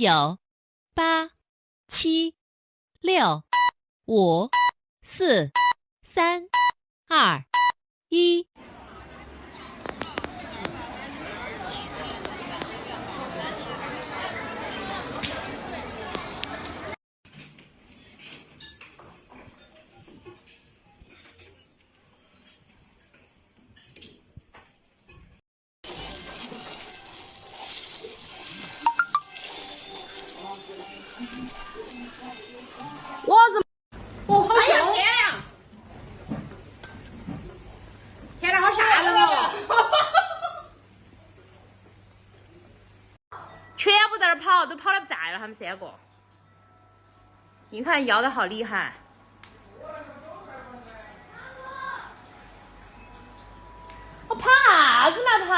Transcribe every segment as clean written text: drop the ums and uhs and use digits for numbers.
9、8、7、6、5、4、3、2、1。哦，好香！天哪，好吓人哦！全部在那儿跑，都跑得不在了，他们3个。你看摇的好厉害。我跑啥子嘛跑？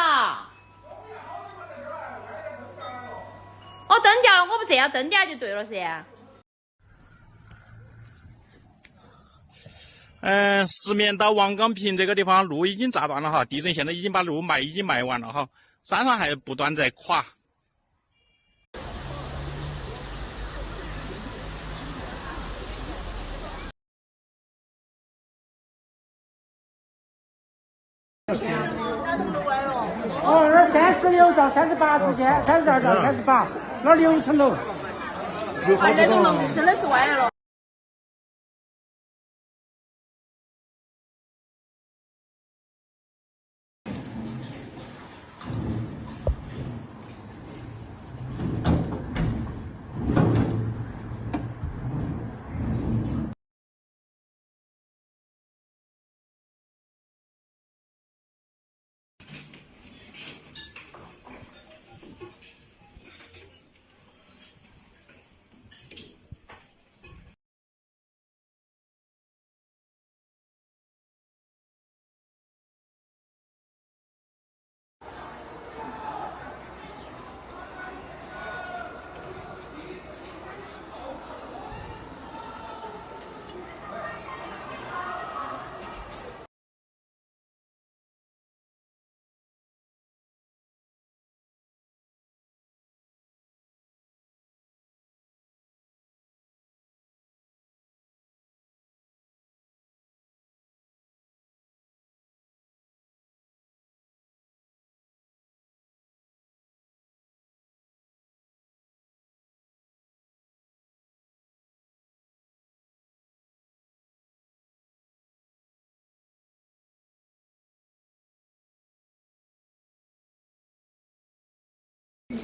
哦，灯掉了，我不这样灯掉就对了噻。石棉到王岗坪这个地方路已经炸断了哈，地震现在已经把路已经埋完了哈，山上还不断在垮。哦，那36到38之间，32到38，那6层楼。那栋楼真的是歪了。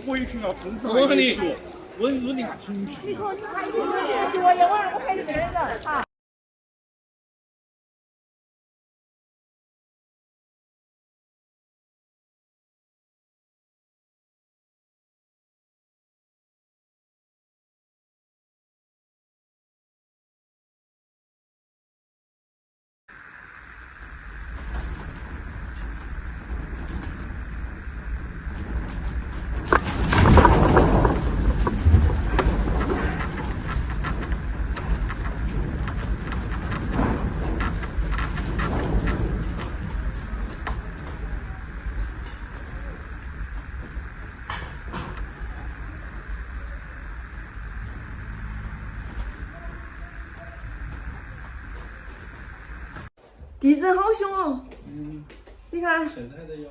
回去要通知我和你说，稳定下情绪。你可拍的是作业，我拍的这个人啊。地震好凶哦！你看，现在还在摇。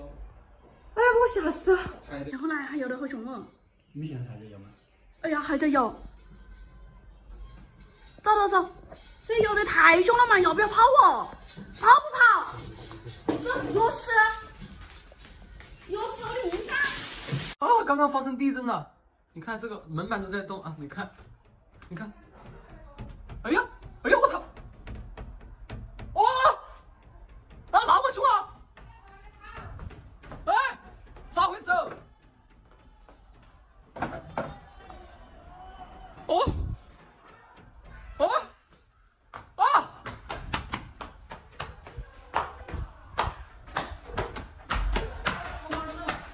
哎呀，我吓死了！然后呢，还摇得好凶哦！你现在还在摇吗？哎呀，还在摇！走走走，这摇得太凶了嘛，要不要跑哦？跑不跑？这又是绿伞。啊！刚刚发生地震了，你看这个门板都在动啊！你看，你看，哎呀，哎呀，我操！哇！啊，那么凶啊！哎，咋回事？哦，啊，啊！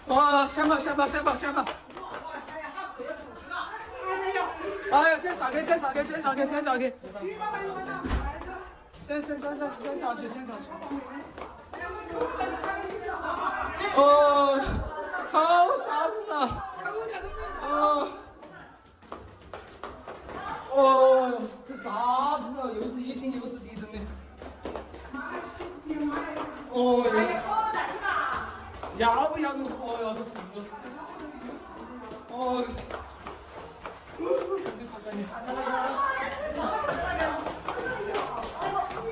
啊，先吧。哎呀，先上去。先上去。哦，好吓人啊！哦，了，又是疫情又是地震的。哦哟！要不要这个？哦哟，这成了。哦。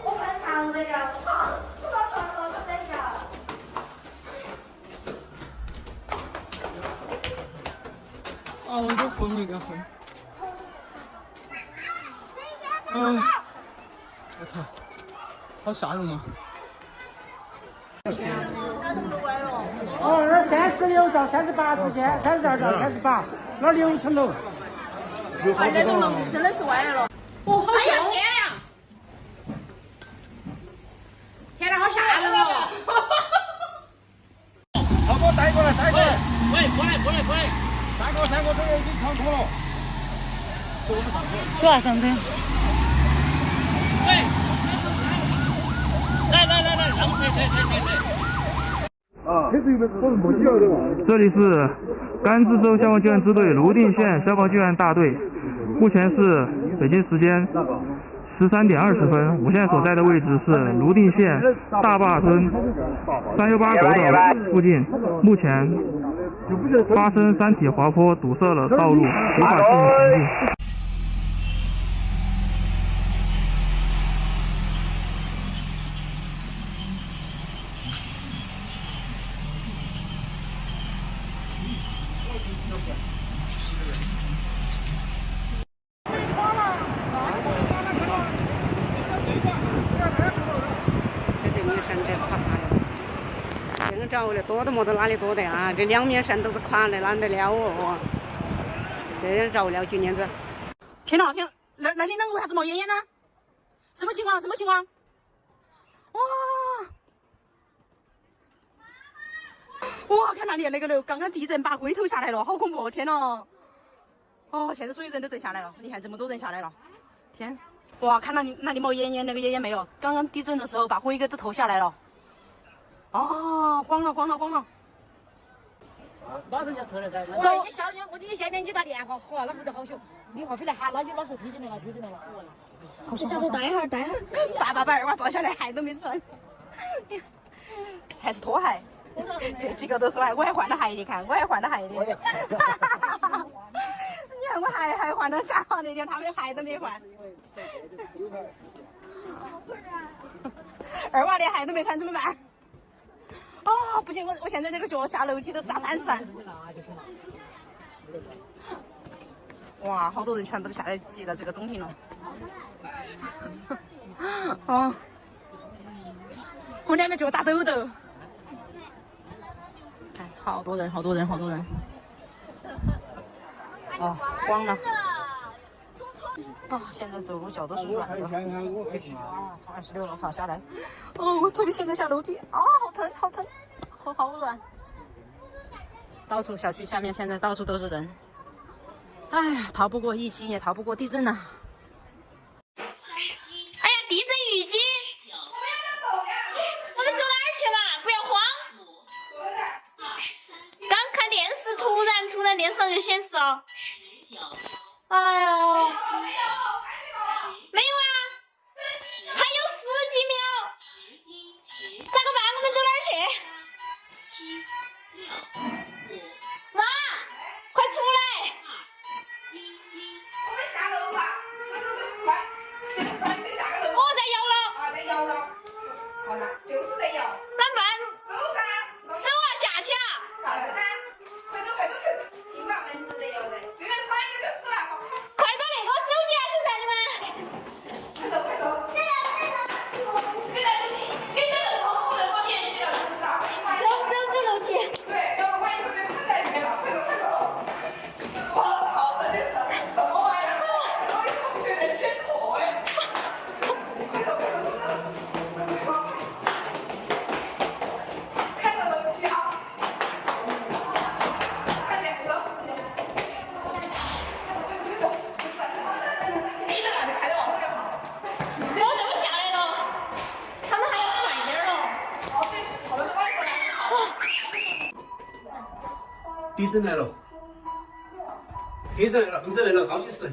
我看长的呀，长，不要长了，我在家。啊，我都昏了，有点昏。我操，好吓人啊！哦，那36到38之间，32到38，那6层楼。哇，这栋楼真的是歪了。哦，好吓人！天哪，好吓人哦！好，给我带过来，带过来。喂，过来，3个左右已经超过了。走，我们上车。多少上车？喂，来，让对。这里是甘孜州消防救援支队泸定县消防救援大队，目前是北京时间13点20分，我现在所在的位置是泸定县大坝村368沟的附近，目前发生山体滑坡堵塞了道路，无法进行前进。这个着的多都没得哪里多的啊！这2面山都是垮的，哪得了哦？这样着了，今年子。天哪，那里那个为啥子冒烟呢？什么情况？哇，看那里那个楼，刚刚地震把龟头下来了，好恐怖！天哪！哦，现在所有人都震下来了，你看这么多人下来了，天！哇，看那里冒烟，那个烟没有，刚刚地震的时候把龟给都投下来了。哦，慌了！马上就撤了噻。我给你现在你打电话，好，那不得好凶，你话非来喊，那就老说地震来了。好小子，待会儿，爸，二娃抱下来，鞋都没穿，还是拖鞋。这几个都是我还换了鞋，你看，我还换了鞋的。你看我还换了假发那天，他们鞋都没换。二娃连鞋都没穿怎么办？哦，不行，我现在这个脚下楼梯都是打33。哇，好多人全部都下来挤到这个中庭了。哦，我2个脚打抖抖。看，好多人。哦，慌了。哦，现在走路脚都是软的。啊，从26楼跑下来。哦，我特别现在下楼梯，啊，好疼，好软。到处小区下面现在到处都是人。哎呀，逃不过疫情，也逃不过地震呐。哎呀，地震预警！我们走哪儿去嘛？不要慌。刚看电视，突然电视上就显示哦。哎呦，没有啊，还有10几秒，咋个办？我们走哪儿去？妈，快出来！我们下楼吧，快，现在先下个楼。在摇了。啊，在摇了。好了，就是在摇。咋办？走噻。走啊，下去啊。下来噻。快走，听吧，门子在摇的。这个穿一个就是了。快把那个手机拿去噻，你们。快走。现在给这个窗户那方联系了，是不是啊？走楼梯。对，要不万一这边困在里面了，快走。我操，真的是什么玩意儿？我的同学在选课哎。快走。看着楼梯啊。快点走。你在那里开的往这边跑。我都下来了，他们还要慢点了。哦，对，好了，快过来。地震来了，倒计时，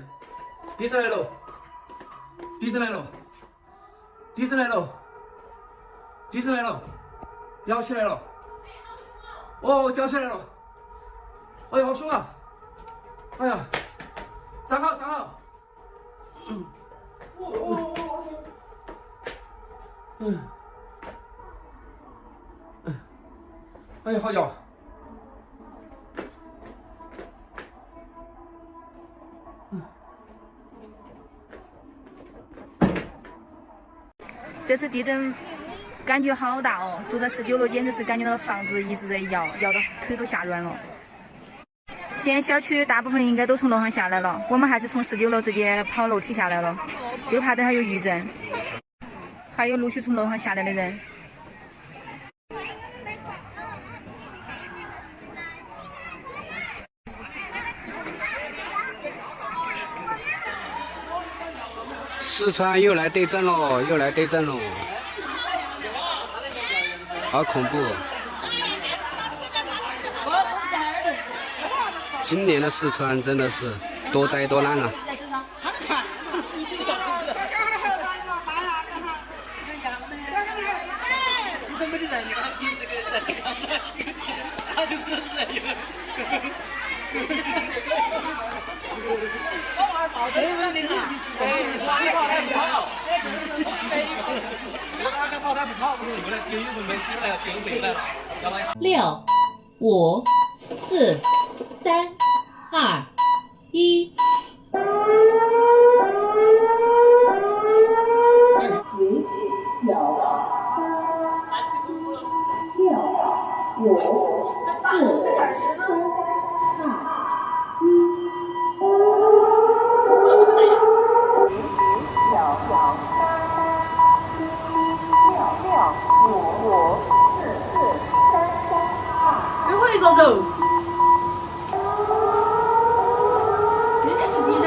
地震来了。地震来了！地震来了！摇起来了！哦，叫起来了！哎呀，好凶啊！哎呀，站好，站好！哎呀，好摇！这次地震感觉好大哦，住在19楼简直是感觉到房子一直在摇，摇到腿都吓软了。现在小区大部分应该都从楼上下来了，我们还是从19楼直接跑楼梯下来了，就怕等会有余震，还有陆续从楼上下来的人。四川又来地震了，又来地震了，好恐怖！今年的四川真的是多灾多难啊！6、5、4、3、2、1。走走。真的是地震。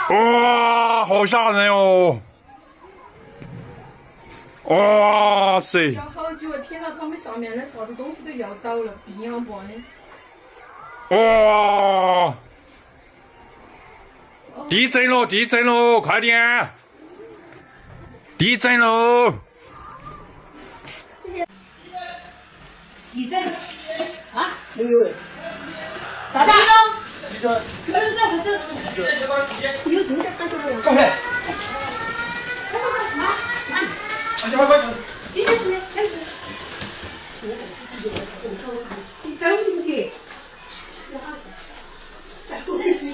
哇，好吓人哦！哇塞！摇好久，天呐，他们上面的啥子东西都摇倒了，冰洋棒的。哇！地震了，地震了，快点！地震喽！地震啊！有啥子？有这个快点！过来！地震是开始。第三个题。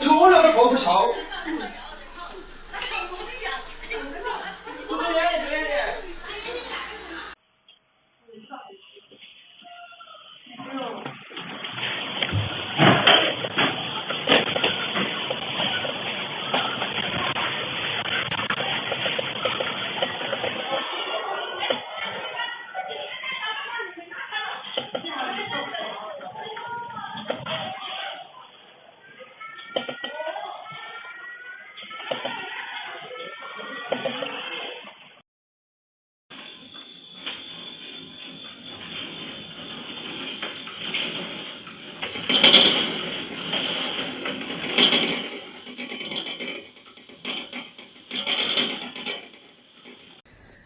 错了，我不笑。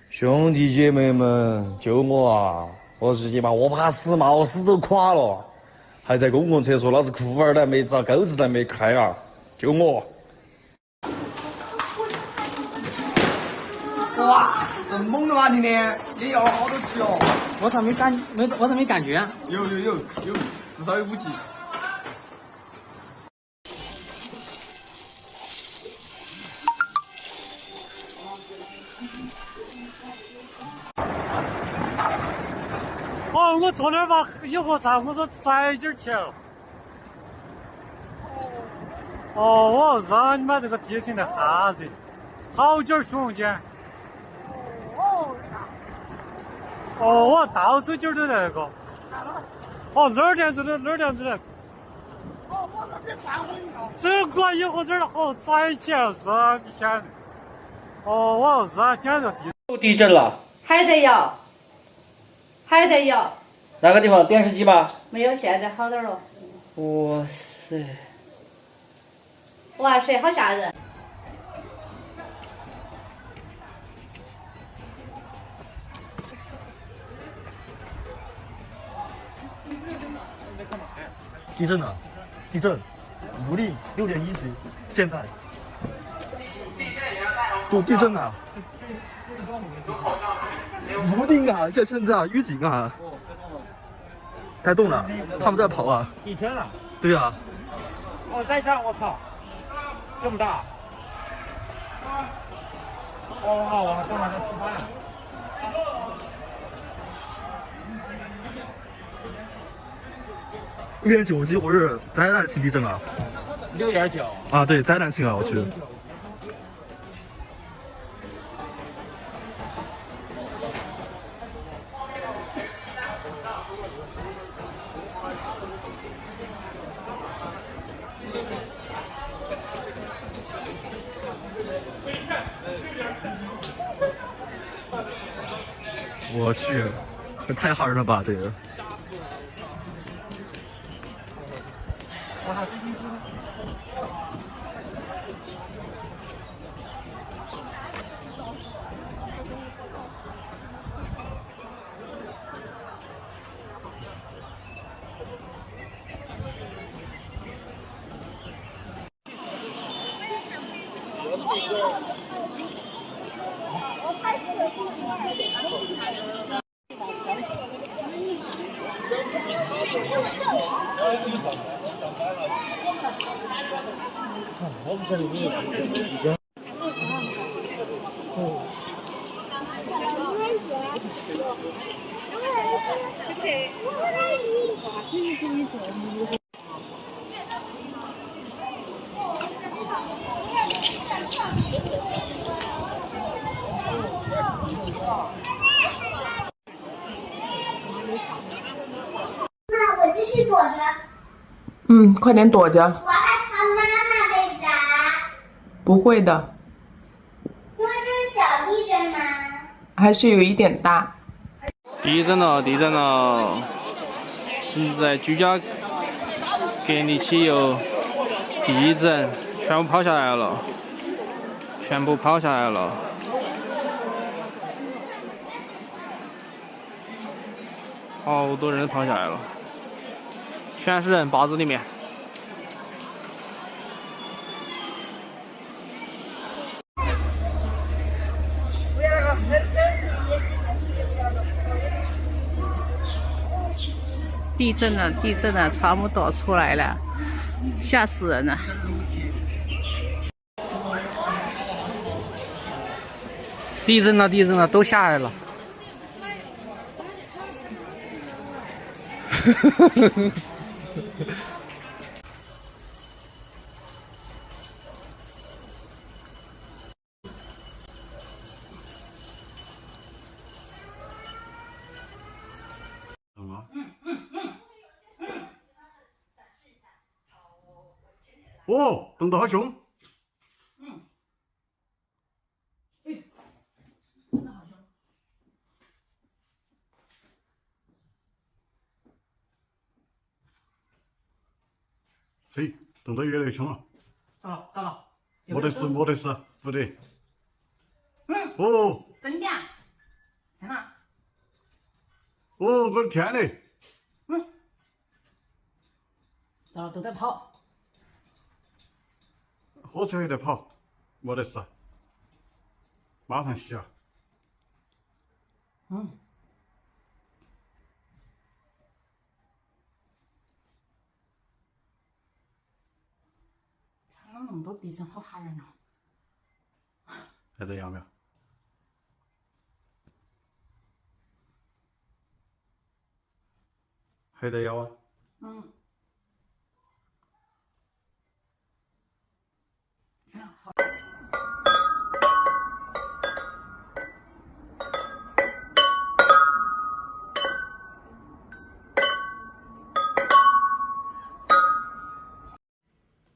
兄弟姐妹们，救我啊！我日你妈，我怕死嘛，我死都垮了，还在公共厕所，老子裤儿都没找，钩子都没开啊！救我！哇，这么猛的嘛，天天也要了好多级哦！我咋没感觉啊？有，至少有5级。哦，我坐那儿吧，一喝茶，我说再点钱。哦，我让你妈这个地震的哈子，好点凶点。哦，我到处点都那个。哦，哪儿点子的？哦，我那边饭我一个。这个以后这儿好赚钱是你想。哦，我是讲这地震了。还在摇。哪个地方？电视机吧？没有，现在好点了。哇塞！哇塞，好吓人！地震了！地震！5力6.1级，现在。地震啊！泸定啊，现在预警啊！该动了，他们在跑啊！地震了？对啊。我在这，我操，这么大！我干嘛在吃饭？6.9级，我是灾难性地震啊6.9啊，对，灾难性啊，我去。我去，这太吓人了吧，这个。妈，我继续躲着。嗯，快点躲着。我害怕妈妈被砸。不会的。因为这是小地震吗？还是有一点大。地震了，地震了！正在居家隔离期又地震，全部跑下来了，全部跑下来了。好多人跑下来了，全是人，坝子里面。地震了，地震了，全部都出来了，吓死人了！地震了，地震了，都下来了。哦，动得好凶！嘿，动得越来越凶了。咋了？没得事，没得事，不得。哦，真的？天哪！哦，我的天嘞！咋了？都在跑。火车也在跑，没得事，马上熄啊！看到那么多地震，好吓人啊！还在要没有？还在要啊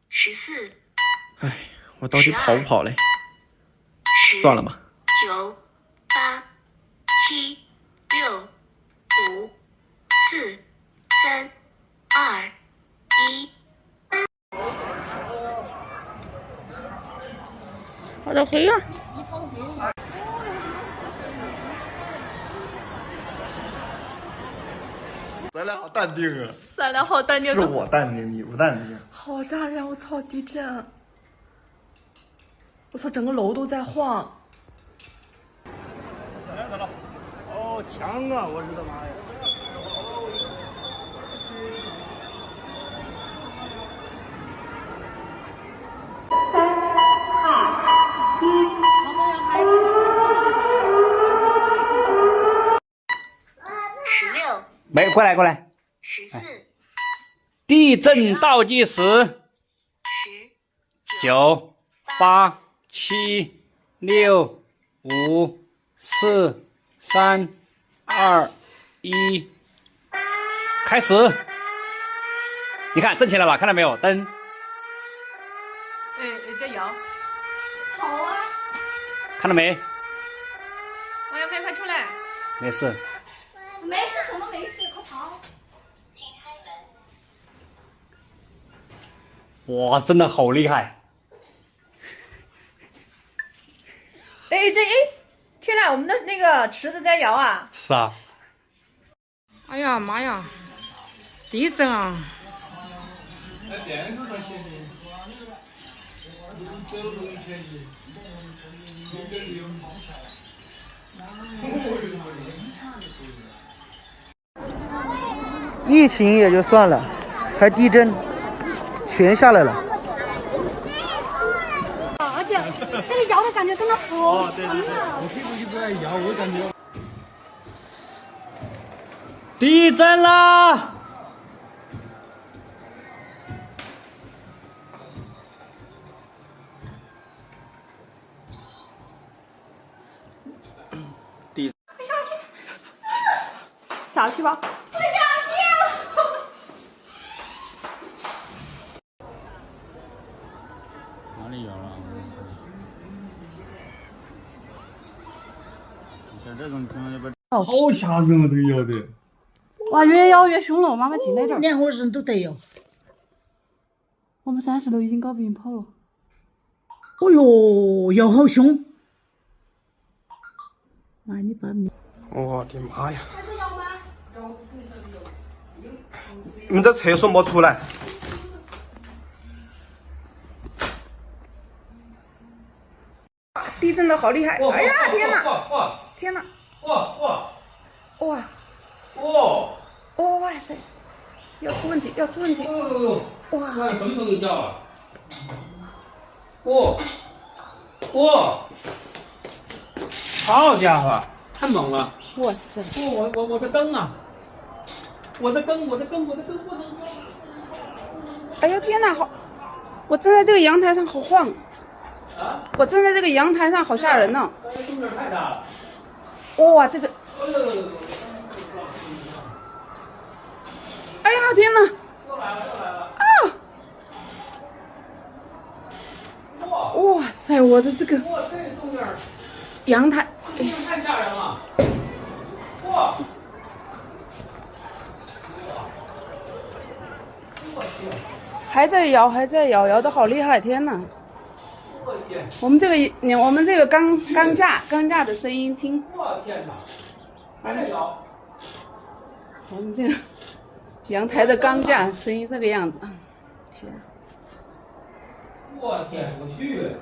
？14。哎，我到底跑不跑嘞？算了吧。9、8、7、6、5、4、3、2、1。到黑啊！咱俩好淡定啊！咱俩好淡定。是我淡定，你不淡定。好吓人！我操，地震！我操，整个楼都在晃。来了！哦，强啊！我日的妈呀！16，没，过来过来。 14，地震倒计时：9、8、7、6、5、4、3、2、1，开始。你看震起来吧，看到没有？灯。加油！好啊！看到没？我要快出来！没事。没事，什么没事？快跑！ 哇，真的好厉害！哎，天呐，我们的那个池子在摇啊！是啊。哎呀妈呀！地震啊！在电视上写的。疫情也就算了，还地震。 全下来了，而且那个摇的感觉真的好对，我屁股一直在摇，我感觉。地震啦！地。下去吧。 哪里有了？像这种情况要不好吓人啊！这个摇的。哇，越摇越凶了，我妈妈进来点。两伙人都得哟。我们30楼已经搞不赢跑了。哦哟，摇好凶！妈，你把你。我的妈呀！你们在厕所没出来？ 地震的好厉害！哎呀，天哪！天哪！哇塞！要出问题！要出问题！哇！什么都给叫了。好家伙，太猛了！哇塞！我的灯啊！我的灯！哎呦天哪，好！我站在这个阳台上好晃。 我站在这个阳台上，好吓人呢！哇，这个，哎呀天哪！啊！哇塞，我的这个阳台，太吓人了！还在摇，摇的好厉害！天哪！ 我们这个钢架的声音听，我天哪！还在摇。我们这个阳台的钢架声音这个样子，天！我天，我去！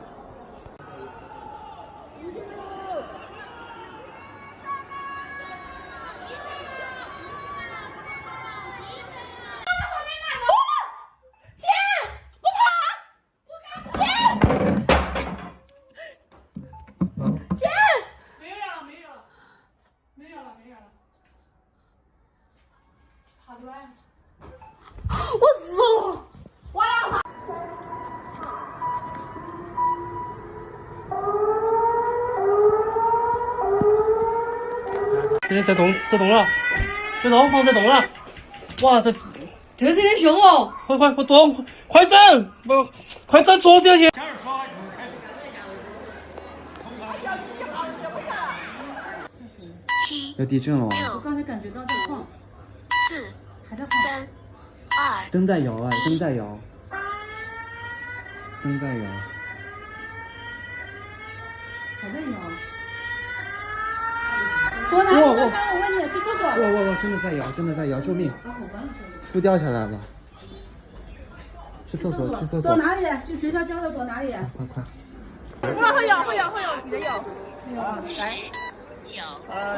我死了！我要死！在动了，在动，房在动了！哇，这个是有点凶哦！快整！快整桌子去！要地震了！我刚才感觉到在晃。4、还在晃。 3、2。灯在摇啊，灯在摇。还在摇。躲哪里？我问你，去厕所。我真的在摇，真的在摇，救命！书掉下来了。去厕所，去厕所。躲哪里？去学校教的躲哪里？快！会有，你的有。来。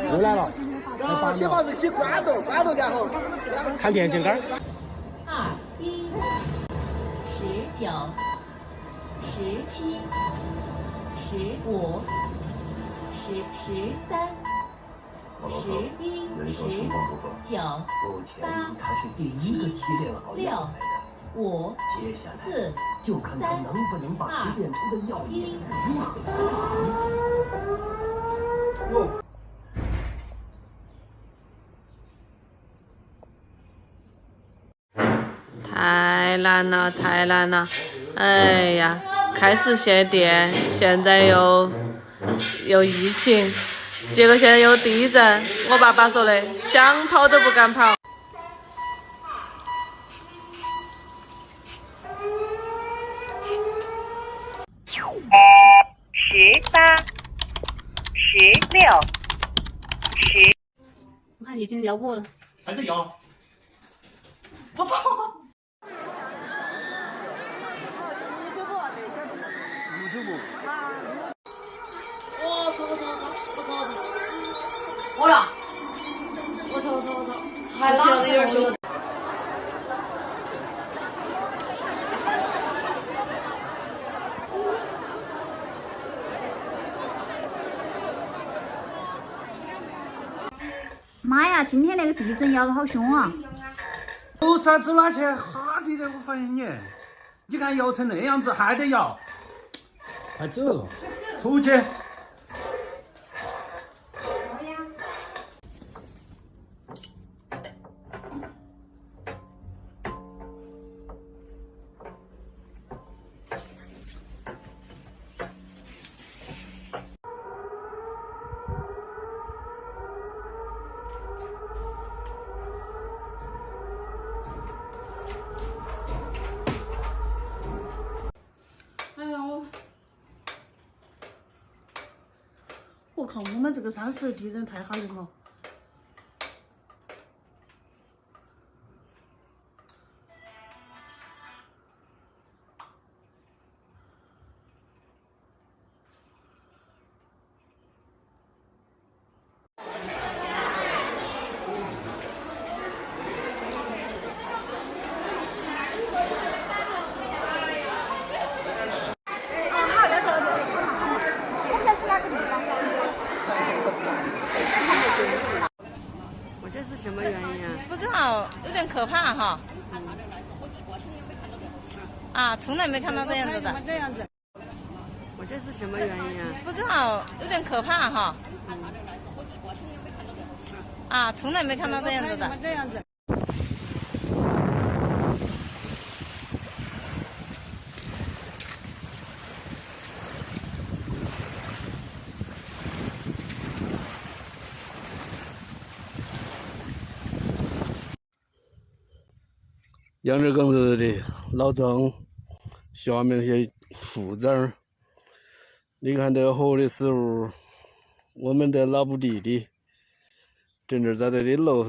回来了。然后先把这些关动，然后看电线杆。21、19、17、15、13、11、19、目前他是第一个提炼好药材的，5、接下来就看他能不能把提炼出的药液如何调理。太难了！哎呀，开始限电，现在又疫情，结果现在又地震。我爸爸说的，想跑都不敢跑。18、16、10。我看已经摇过了，还在摇。我操！我了，我操，还拉了有点久。妈呀，今天那个地震摇得好凶啊！走噻，走哪去？哈的嘞！我发现你看摇成那样子还得摇，快走，出去。我靠，我们这个山势地震太吓人了。什么原因啊？不知道，有点可怕哈。啊，从来没看到这样子的。这样子。我这是什么原因啊？不知道，有点可怕哈。啊，从来没看到这样子的。这样子。杨枝梗子的老郑，下面那些副长，你看这个火的时候，我们的老部弟弟正在这里漏。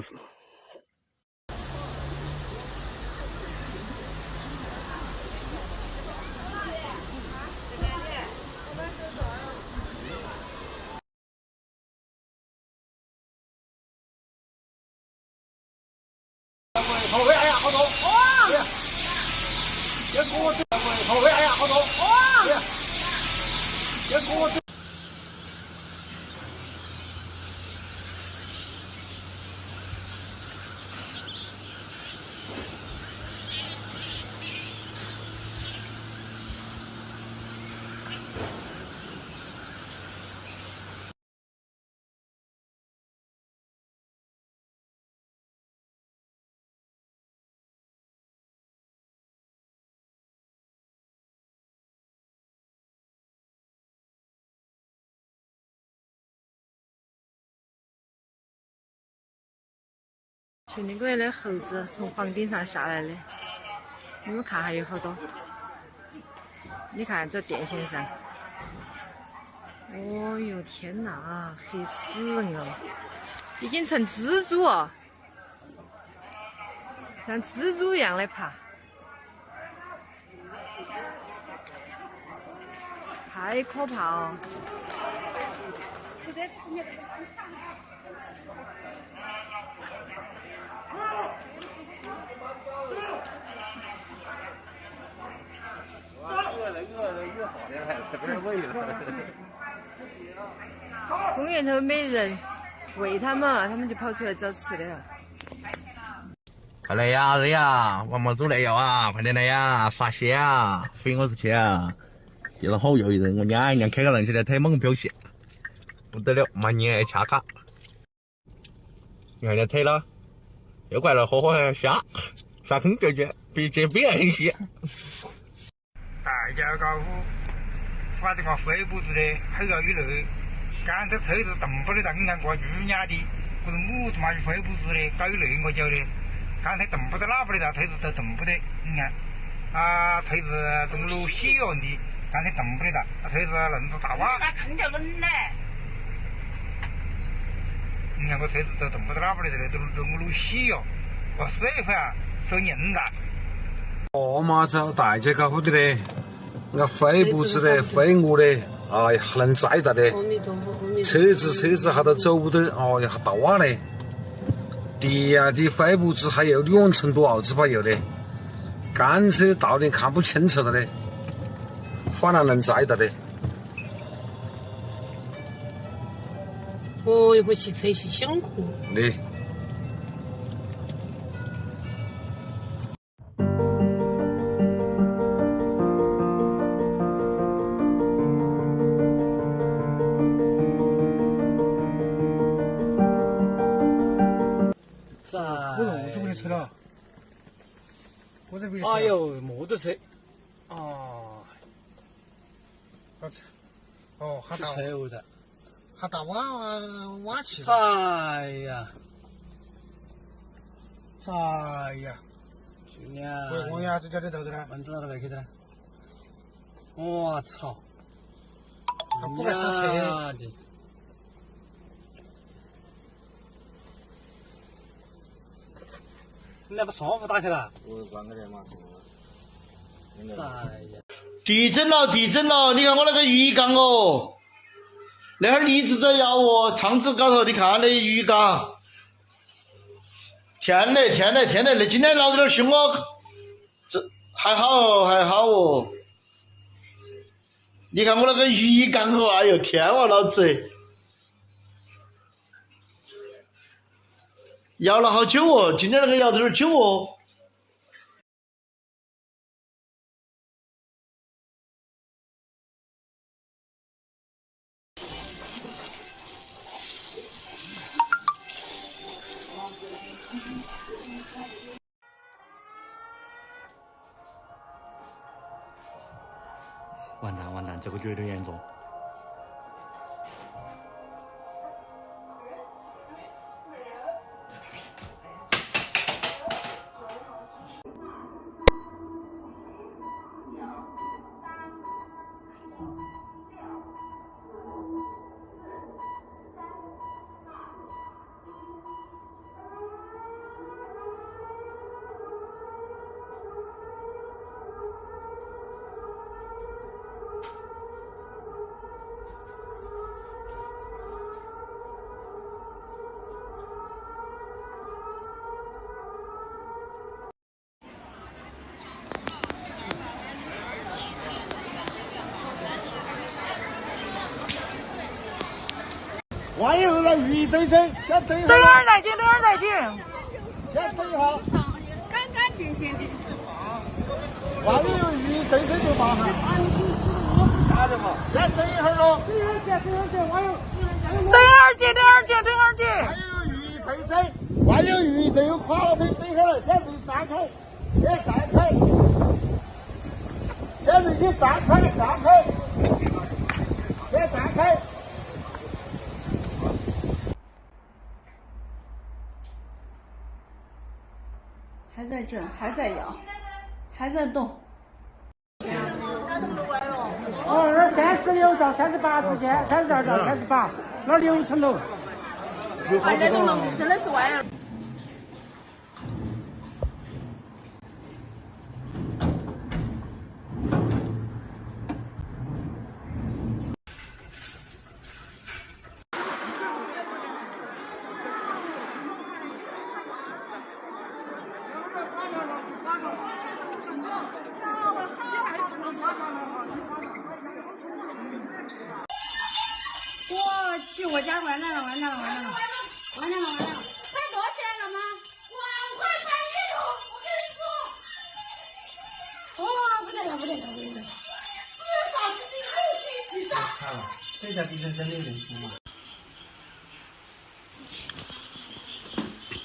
后背，哎呀，好痛！哇！别给我追！后背，哎呀，好痛！哇！别给我追！去那个的猴子从房顶上下来的，你们看还有好多。你看这电线上，哦哟，天哪，黑死人了，已经成蜘蛛了，像蜘蛛一样的爬，太可怕了。公园头没人喂它们，它们就跑出来找吃的了。快来呀，人呀，王毛猪来要啊，快点来呀，撒蟹啊，飞我出去啊！见了好又一人，我娘一娘开个冷气的太猛表现，不得了，妈你爱掐卡。你看这腿了，又过来喝喝虾坑卷卷，别这别很细。大家搞虎，发这个肺部子的，还要有那干这腿子动不得动，看过鱼伢的，或者母他妈有肺部子的，搞有那我脚的，刚才动不得哪不得了，腿子都动不得，你看，啊腿子动了血样的，刚才动不得了，腿子愣子大哇。那坑就冷嘞。你看我腿子都动不得哪不得了，都弄了血哟，我水会啊，手硬了。哦嘛，找大家搞虎的嘞，那肺部子的、肺膜的，哎呀，能载大的，车子还都走不得，哎呀，大哇嘞！地呀的肺部子还有2成多奥子吧有的，干车到的看不清楚了的，反而能载大的。哦哟，我骑车是辛苦。对。我怎么车了？我这边。哎呦，摩托车。哦。哦，还大。车子。还大挖起。哎呀！哎呀！我呀，这叫的头子呢？蚊子那个外去的。我操！不该刹车。你要把窗户打开了？我关个的嘛。哎呀！地震了！你看我那个鱼缸哦，那会儿荔枝在摇哦，窗子高头你看那鱼缸，天嘞！那今天老子有点凶哦，这还好哦。你看我那个鱼缸哦，哎呦天啊，老子摇了好久哦，今天那个摇得有点久哦。完蛋，这个绝对严重。万一有那鱼追车，先等一下。等会儿再进。先等一下。干干净净的。万一有鱼追车就麻烦。下去嘛，先等一会儿咯。等会儿见，万一。等会儿见。万一有鱼追车，万一有鱼追有垮了车，等会儿先去散开，先散开。还在震，还在摇，还在动。哦，那现在36到38之间，32到38，那里有一层楼。哇，这栋楼真的是歪了。我去，我家完蛋了，完蛋了，完蛋了，完蛋了，完蛋了！快躲起来了吗？快看一楼，我跟你说。哇，不得了，不得了，不得了！至少是第6级以上。看了，这下地震真的有点凶了。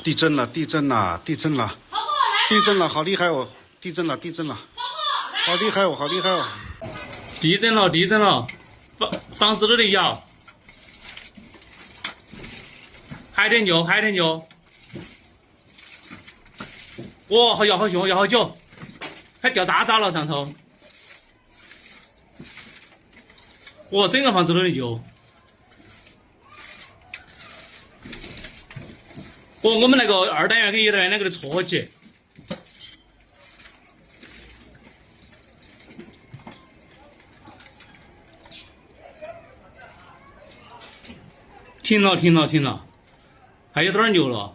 地震了，地震了，地震了，地震了，好厉害哦！地震了，地震了，好厉害哦，好厉害哦！地震了，地震了，房子都在摇。还得扭，还得扭。哇，好摇好凶，摇好久，还掉渣渣了上头。哇，整个房子都在摇。哦，我们那个2单元跟1单元那个的错节。停了，停了，停了。还有点牛了，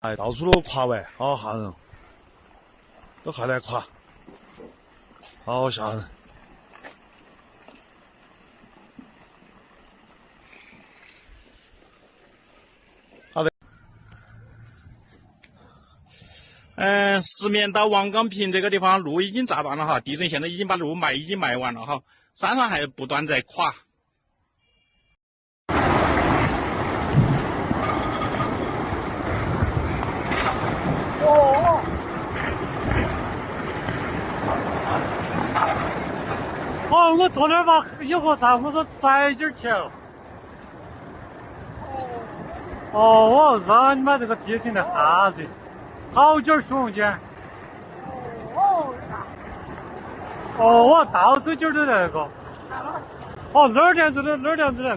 哎，到处都垮完，好吓人，都还来垮，好吓人。好的。石棉到王岗坪这个地方路已经炸断了哈，地震现在已经把路已经埋完了哈，山上还不断在垮。哦，我昨天把一盒菜我说再劲儿去了。哦，我让你妈这个地震的哈子，好劲儿凶劲。哦，我到处劲儿都那个。哦，哪儿电子的，哪儿电子的。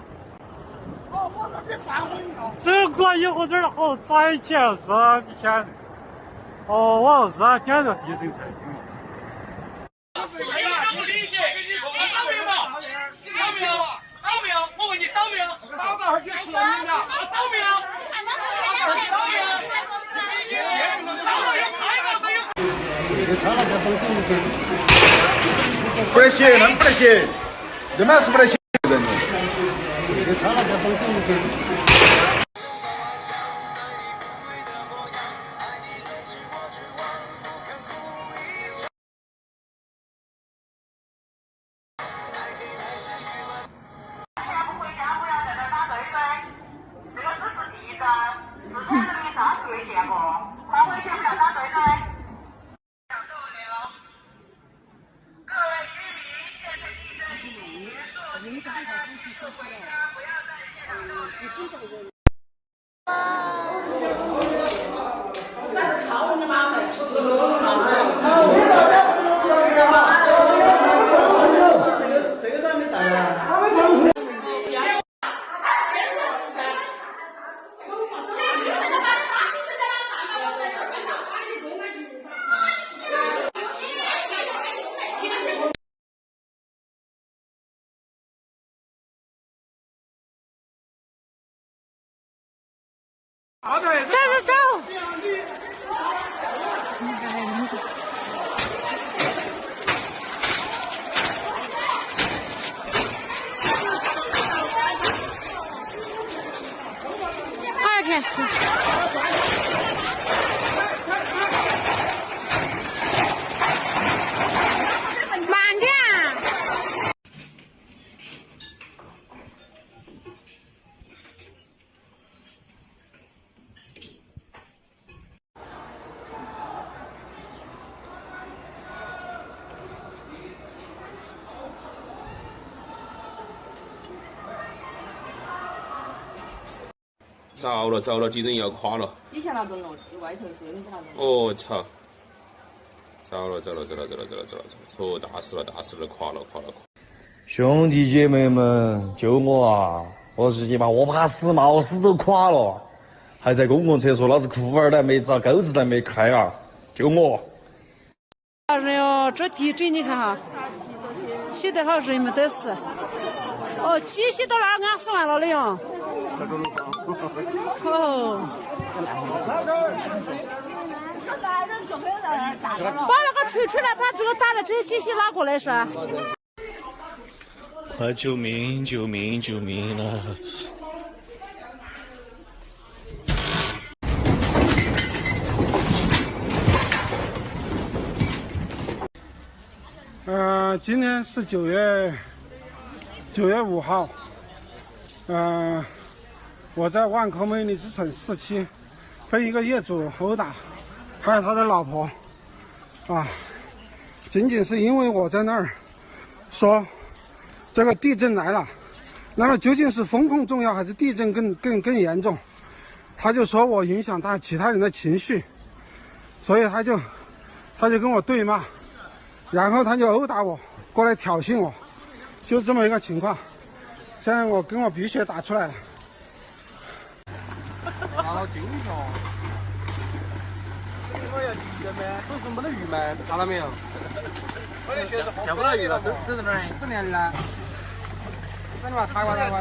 哦，我那边传回你了。这个一盒子好再起了是你天。哦，我是啊，简直地震太凶了。哎呀，不理解，跟你说，倒没有嘛？你倒没有？倒没有？我问你倒没有？倒到会儿去吃你们了？倒没有？倒没有？不得行，那不得行，你们是不得行人。走走走。快点！慢点。着了，地震要垮了。底下那栋楼，外头对面那栋楼。哦操！着了，哦，大事了，垮了。兄弟姐妹们，救我啊！我日你妈，我怕死嘛，我死都垮了，还在公共厕所，老子裤儿都没着，钩子都没开啊！救我！人哟，这地震你看哈，起得好人没得事。哦，起到哪俺死完了的哟。哦。把那个锤来，把这个打的这些拿过来噻。快救命了！今天是9月5号，我在万科美丽之城4期被一个业主殴打，还有他的老婆，仅仅是因为我在那儿说这个地震来了，那么究竟是风控重要还是地震更严重？他就说我影响到其他人的情绪，所以他就跟我对骂，然后他就殴打我，过来挑衅我，就这么一个情况。现在我跟我鼻血打出来了。拿到金条。我要鱼的吗？不是没得鱼吗？拿到没有？钓不到鱼了，这是哪儿？这年了。那你把抬过来。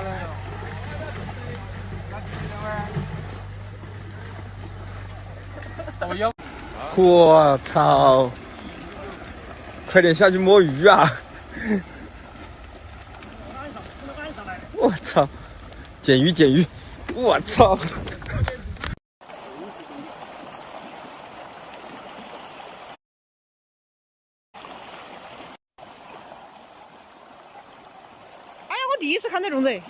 我操！快点下去摸鱼啊！我操！捡鱼！我操！哎呀，我第一次看这种人。